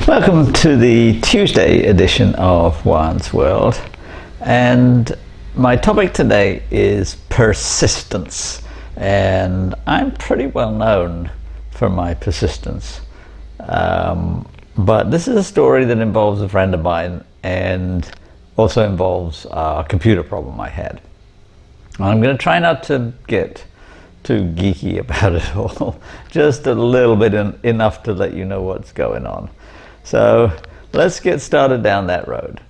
Welcome to the Tuesday edition of Juan's World, and my topic today is persistence, and I'm pretty well known for my persistence, but this is a story that involves a friend of mine and also involves a computer problem I had. I'm going to try not to get too geeky about it all, just a little bit enough to let you know what's going on. So let's get started down that road.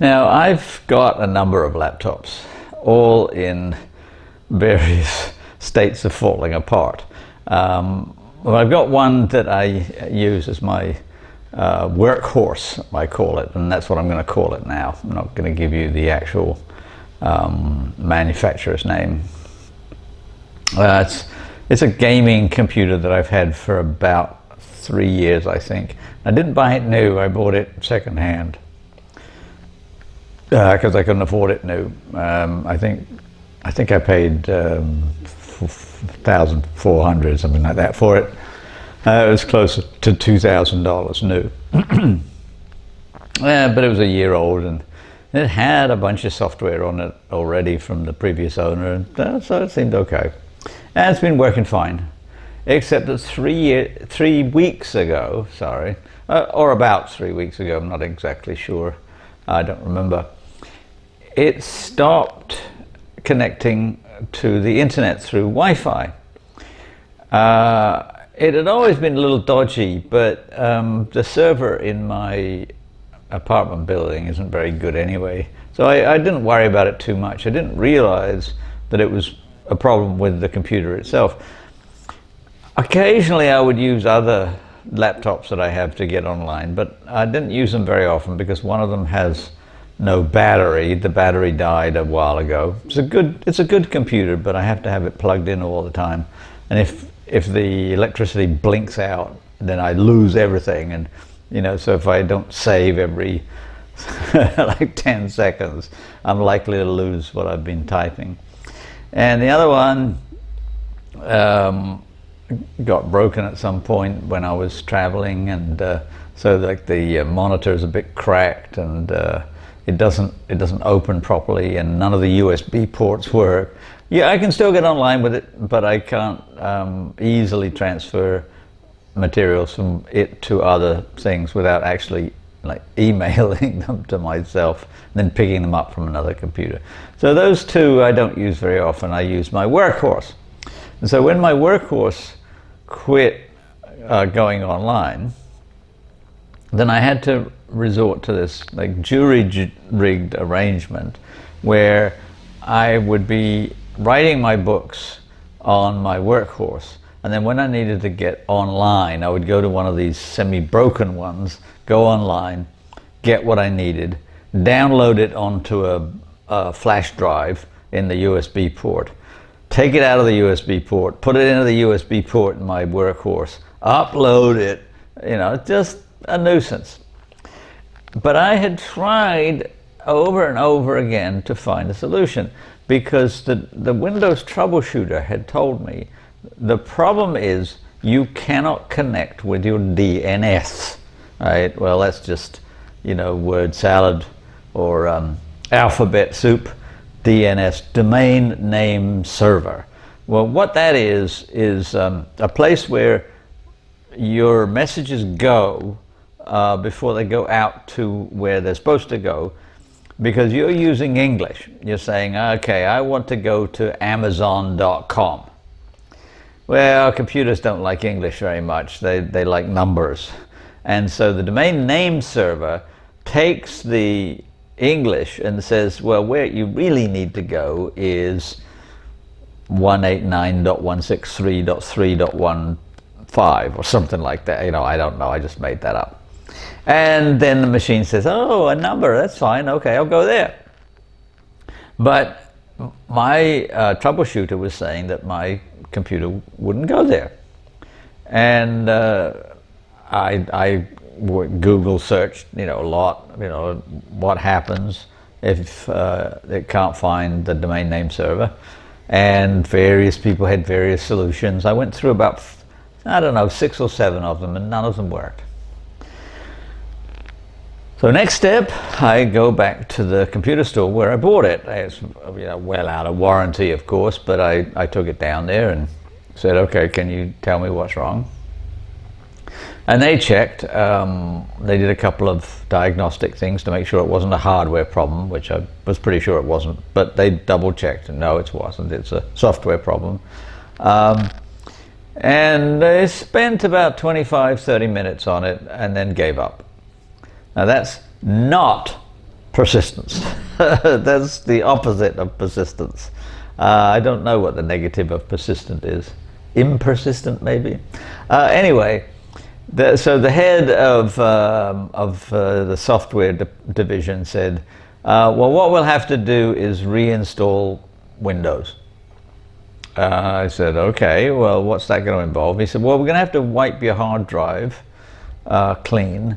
Now, I've got a number of laptops, all in various states of falling apart. Well, I've got one that I use as my workhorse, I call it, and that's what I'm going to call it now. I'm not going to give you the actual manufacturer's name. It's a gaming computer that I've had for about 3 years, I think. I didn't buy it new, I bought it secondhand. Because I couldn't afford it new. I think I paid $1,400, something like that, for it. It was close to $2,000 new. But it was a year old, and it had a bunch of software on it already from the previous owner, and so it seemed okay. And it's been working fine, except that 3 weeks ago, or about 3 weeks ago, I'm not exactly sure, I don't remember, it stopped connecting to the internet through Wi-Fi. It had always been a little dodgy, but the server in my apartment building isn't very good anyway, so I didn't worry about it too much. I didn't realize that it was a problem with the computer itself. Occasionally I would use other laptops that I have to get online, but I didn't use them very often because one of them has no battery. The battery died a while ago. It's a good computer, but I have to have it plugged in all the time. And if the electricity blinks out, then I lose everything. And so if I don't save every like 10 seconds, I'm likely to lose what I've been typing. And the other one got broken at some point when I was traveling, and so like the monitor is a bit cracked, and it doesn't open properly, and none of the USB ports work. Yeah, I can still get online with it, but I can't easily transfer materials from it to other things without actually like emailing them to myself and then picking them up from another computer. So those two I don't use very often. I use my workhorse. And so when my workhorse quit going online, then I had to resort to this like jury-rigged arrangement where I would be writing my books on my workhorse, and then when I needed to get online, I would go to one of these semi-broken ones, go online, get what I needed, download it onto a flash drive in the USB port, take it out of the USB port, put it into the USB port in my workhorse, upload it, just a nuisance. But I had tried over and over again to find a solution, because the Windows troubleshooter had told me the problem is you cannot connect with your DNS. Right? Well, that's just word salad or alphabet soup. DNS, domain name server. Well, what that is a place where your messages go before they go out to where they're supposed to go, because you're using English. You're saying, okay, I want to go to Amazon.com. Well, computers don't like English very much. They like numbers. And so the domain name server takes the English and says, well, where you really need to go is 189.163.3.15 or something like that. You know, I don't know, I just made that up. And then the machine says, oh, a number, that's fine, okay, I'll go there. But my troubleshooter was saying that my computer wouldn't go there. And I Google searched, you know, a lot, you know, what happens if it can't find the domain name server. And various people had various solutions. I went through about, I don't know, 6 or 7 of them, and none of them worked. So next step, I go back to the computer store where I bought it. It's, you know, well out of warranty, of course, but I took it down there and said, okay, can you tell me what's wrong? And they checked. They did a couple of diagnostic things to make sure it wasn't a hardware problem, which I was pretty sure it wasn't, but they double checked and no, it wasn't. It's a software problem. And they spent about 25-30 minutes on it and then gave up. Now that's not persistence. That's the opposite of persistence. I don't know what the negative of persistent is. Impersistent, maybe. Anyway, so the head of the software division said, well, what we'll have to do is reinstall Windows. I said, okay, well, what's that going to involve? He said, well, we're going to have to wipe your hard drive clean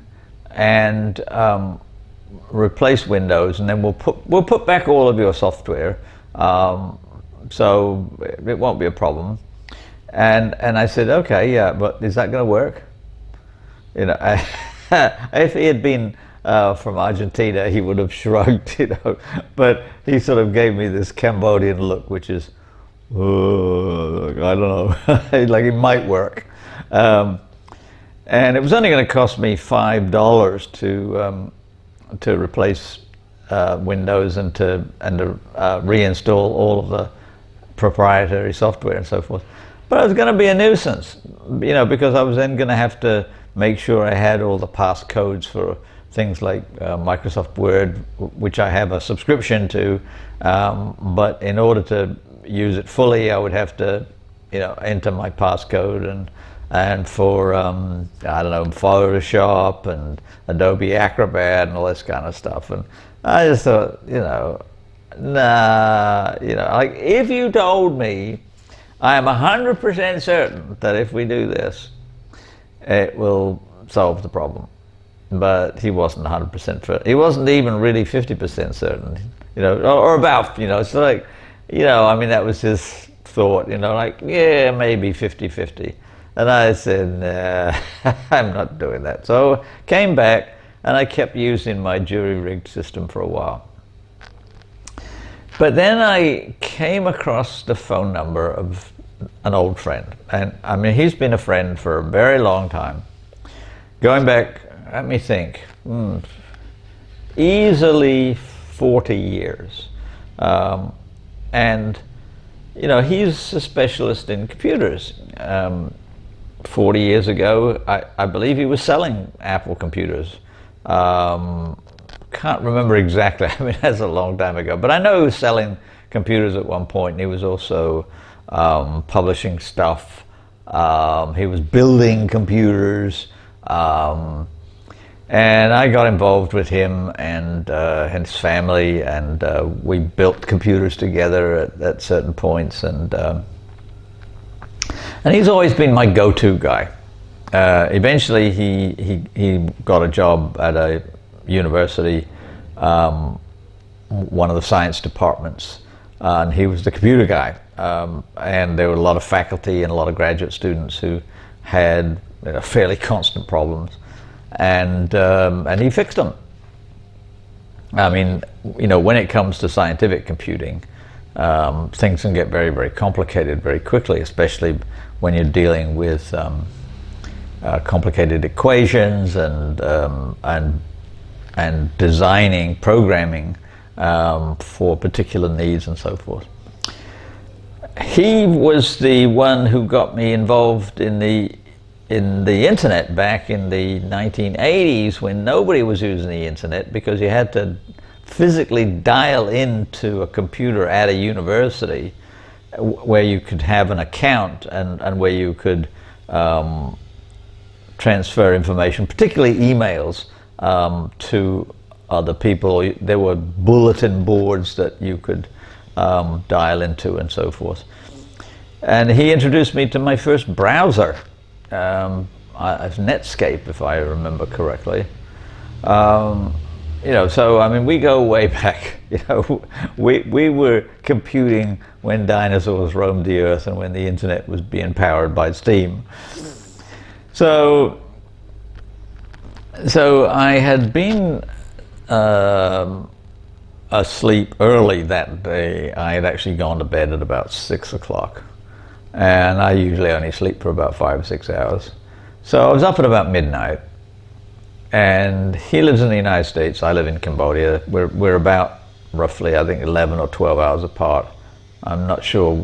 and replace Windows, and then we'll put back all of your software, so it won't be a problem. And I said, okay, yeah, but is that going to work? You know, if he had been from Argentina, he would have shrugged, you know. But he sort of gave me this Cambodian look, which is, I don't know, like it might work. And it was only going to cost me $5 to replace Windows and to reinstall all of the proprietary software and so forth. But it was going to be a nuisance, you know, because I was then going to have to make sure I had all the passcodes for things like Microsoft Word, which I have a subscription to. But in order to use it fully, I would have to, you know, enter my passcode and for I don't know, Photoshop and Adobe Acrobat and all this kind of stuff. And I just thought, you know, nah, you know, like if you told me I am 100% certain that if we do this, it will solve the problem. But he wasn't 100% certain. He wasn't even really 50% certain, you know, or about, you know, it's like, you know, I mean, that was his thought, you know, like, yeah, maybe 50-50. And I said, nah, I'm not doing that. So came back and I kept using my jury-rigged system for a while. But then I came across the phone number of an old friend. And I mean, he's been a friend for a very long time. Going back, let me think, easily 40 years. And, you know, he's a specialist in computers. 40 years ago, I believe he was selling Apple computers. Can't remember exactly, I mean, that's a long time ago, but I know he was selling computers at one point. He was also publishing stuff. He was building computers. And I got involved with him and his family, and we built computers together at certain points. And he's always been my go-to guy. Eventually, he got a job at a university, one of the science departments, and he was the computer guy. And there were a lot of faculty and a lot of graduate students who had, you know, fairly constant problems, and he fixed them. I mean, you know, when it comes to scientific computing, things can get very, very complicated very quickly, especially when you're dealing with complicated equations and designing, programming for particular needs and so forth. He was the one who got me involved in the internet back in the 1980s, when nobody was using the internet because you had to physically dial into a computer at a university where you could have an account and where you could transfer information, particularly emails, to other people. There were bulletin boards that you could dial into and so forth. And he introduced me to my first browser, Netscape, if I remember correctly. So I mean, we go way back. We were computing when dinosaurs roamed the earth and when the internet was being powered by steam. So I had been asleep early that day. I had actually gone to bed at about 6 o'clock, and I usually only sleep for about 5 or 6 hours. So I was up at about midnight. And he lives in the United States, I live in Cambodia. We're about roughly, I think, 11 or 12 hours apart. I'm not sure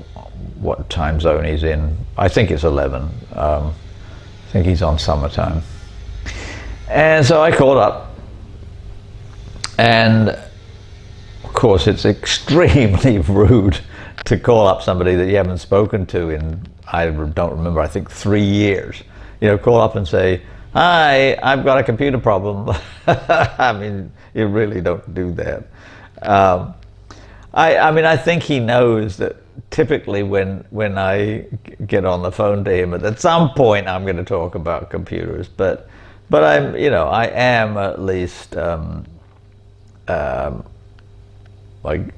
what time zone he's in. I think it's 11. I think he's on summertime. And so I called up. And of course, it's extremely rude to call up somebody that you haven't spoken to in, I don't remember, I think 3 years. Call up and say, "Hi, I've got a computer problem." I mean, you really don't do that. I think he knows that typically when I get on the phone to him, at some point I'm going to talk about computers. But I am at least like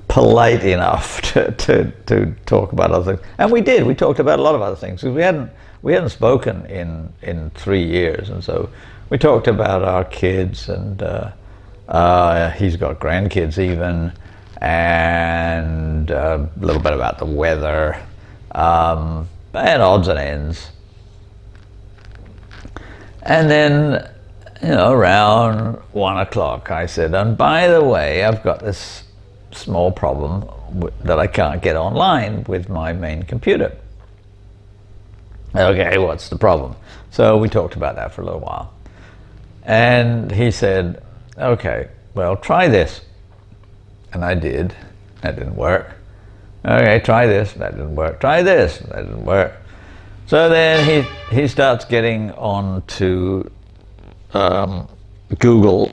polite enough to talk about other things. And we did. We talked about a lot of other things because we hadn't spoken in 3 years, and so we talked about our kids, and he's got grandkids even, and a little bit about the weather, and odds and ends. And then, around 1 o'clock, I said, "And by the way, I've got this small problem that I can't get online with my main computer." "Okay, what's the problem?" So we talked about that for a little while. And he said, "Okay, well, try this." And I did. That didn't work. "Okay, try this." That didn't work. "Try this." That didn't work. So then he starts getting on to Google,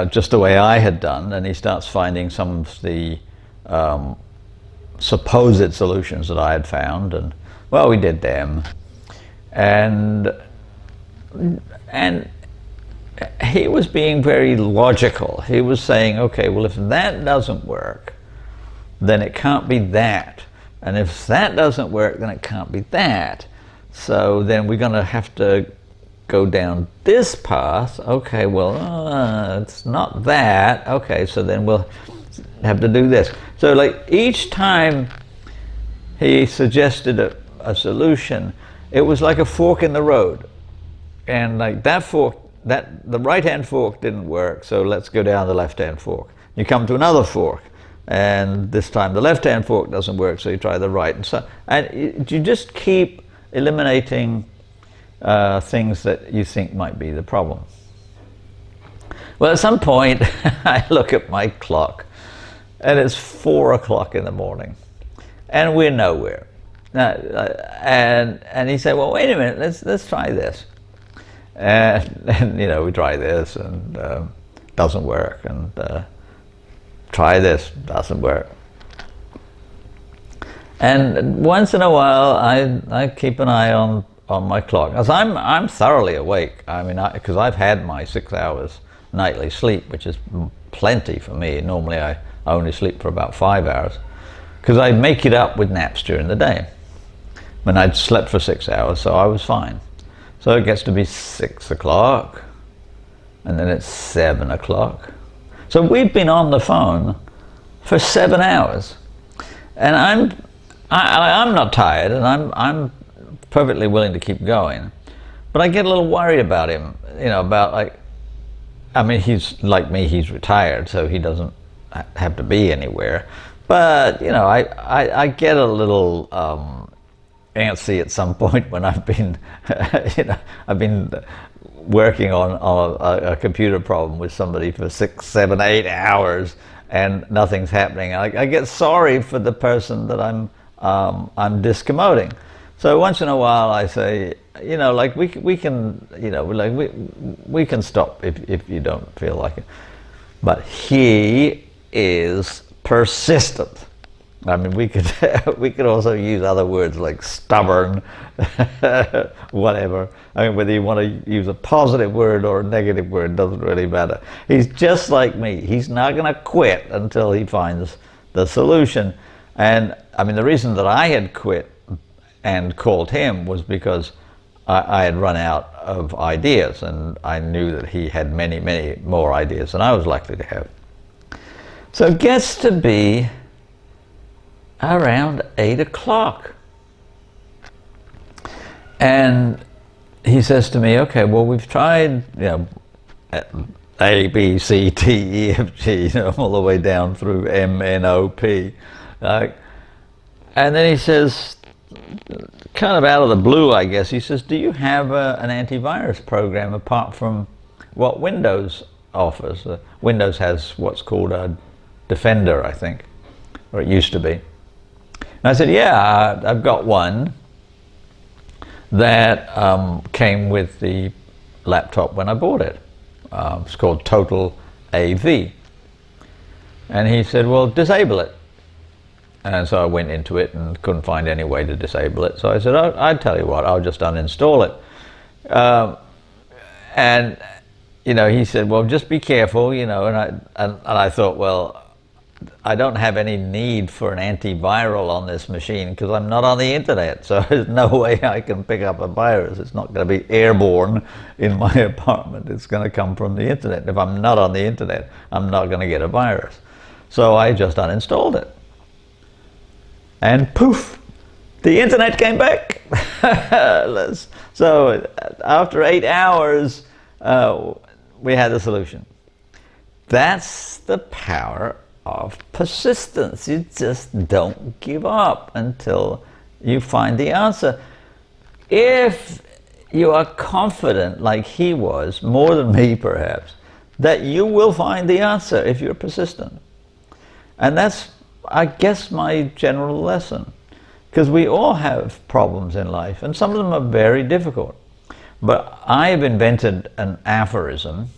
just the way I had done, and he starts finding some of the supposed solutions that I had found, and well, we did them, and he was being very logical. He was saying, "Okay, well, if that doesn't work, then it can't be that, and if that doesn't work, then it can't be that. So then we're going to have to go down this path. Okay, well, it's not that. Okay, so then we'll have to do this." So like each time he suggested a solution, it was like a fork in the road. And like that fork, the right-hand fork didn't work, so let's go down the left-hand fork. You come to another fork, and this time the left-hand fork doesn't work, so you try the right. And you just keep eliminating things that you think might be the problem. Well, at some point, I look at my clock, and it's 4 o'clock in the morning, and we're nowhere. And he said, "Well, wait a minute, let's try this." And we try this, and doesn't work, and try this, doesn't work. And once in a while, I keep an eye on my clock, as I'm thoroughly awake. I mean, because I've had my 6 hours nightly sleep, which is plenty for me. Normally, I only sleep for about 5 hours, because I make it up with naps during the day. When I'd slept for 6 hours, so I was fine. So it gets to be 6 o'clock, and then it's 7 o'clock. So we've been on the phone for 7 hours, and I'm not tired, and I'm perfectly willing to keep going, but I get a little worried about him. About like, I mean, he's like me. He's retired, so he doesn't have to be anywhere. But I get a little antsy at some point when I've been, I've been working on a computer problem with somebody for 6, 7, 8 hours and nothing's happening. I get sorry for the person that I'm discommoding. So once in a while I say, like we can, like we can stop if you don't feel like it. But he is persistent. I mean, we could also use other words like stubborn, whatever. I mean, whether you want to use a positive word or a negative word doesn't really matter. He's just like me. He's not going to quit until he finds the solution. And I mean, the reason that I had quit and called him was because I had run out of ideas, and I knew that he had many, many more ideas than I was likely to have. So it gets to be around 8 o'clock. And he says to me, okay, well, we've tried, A, B, C, D, E, F, G, all the way down through M, N, O, P. And then he says, kind of out of the blue, I guess, he says, do you have an antivirus program apart from what Windows offers? Windows has what's called a Defender, I think, or it used to be. And I said, yeah, I've got one that came with the laptop when I bought it. It's called Total AV. And he said, well, disable it. And so I went into it and couldn't find any way to disable it. So I said, I'll tell you what, I'll just uninstall it. And he said, well, just be careful, and I thought, well, I don't have any need for an antiviral on this machine because I'm not on the internet, so there's no way I can pick up a virus. It's not going to be airborne in my apartment. It's going to come from the internet. If I'm not on the internet, I'm not going to get a virus. So I just uninstalled it. And poof, the internet came back. So after 8 hours, we had a solution. That's the power of persistence. You just don't give up until you find the answer. If you are confident, like he was, more than me perhaps, that you will find the answer if you're persistent. And that's, I guess, my general lesson. Because we all have problems in life, and some of them are very difficult. But I have invented an aphorism,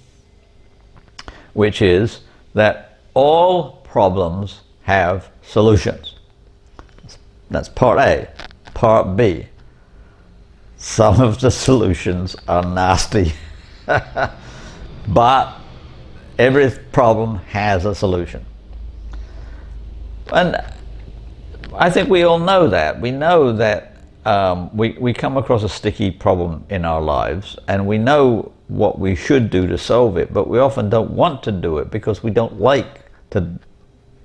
which is that all problems have solutions. That's part A. Part B. Some of the solutions are nasty. But every problem has a solution. And I think we all know that. We know that we come across a sticky problem in our lives, and we know what we should do to solve it, but we often don't want to do it because we don't like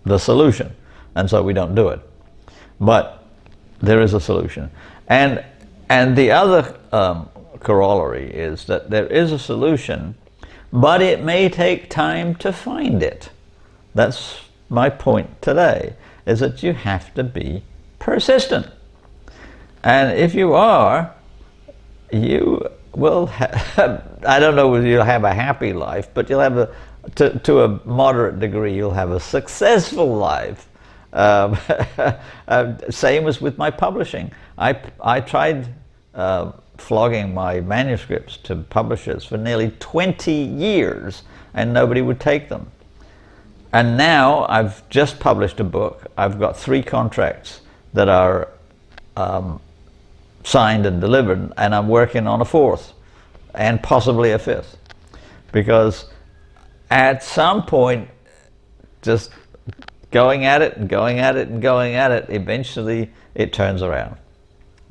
the solution, and so we don't do it. But there is a solution. And the other corollary is that there is a solution, but it may take time to find it. That's my point today, is that you have to be persistent. And if you are, you will have, I don't know whether you'll have a happy life, but you'll have to a moderate degree, you'll have a successful life. Same as with my publishing. I tried flogging my manuscripts to publishers for nearly 20 years, and nobody would take them. And now I've just published a book. I've got 3 contracts that are signed and delivered, and I'm working on a 4th and possibly a 5th, because at some point, just going at it and going at it and going at it, eventually it turns around.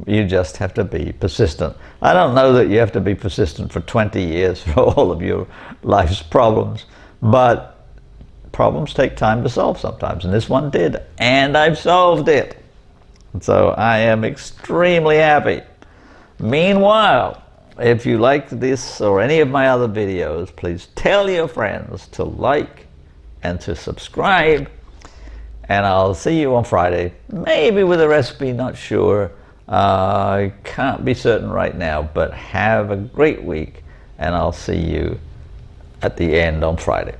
You just have to be persistent. I don't know that you have to be persistent for 20 years for all of your life's problems, but problems take time to solve sometimes, and this one did, and I've solved it. So I am extremely happy. Meanwhile, if you like this or any of my other videos, please tell your friends to like and to subscribe, and I'll see you on Friday, maybe with a recipe, not sure, I can't be certain right now, but have a great week, and I'll see you at the end on Friday.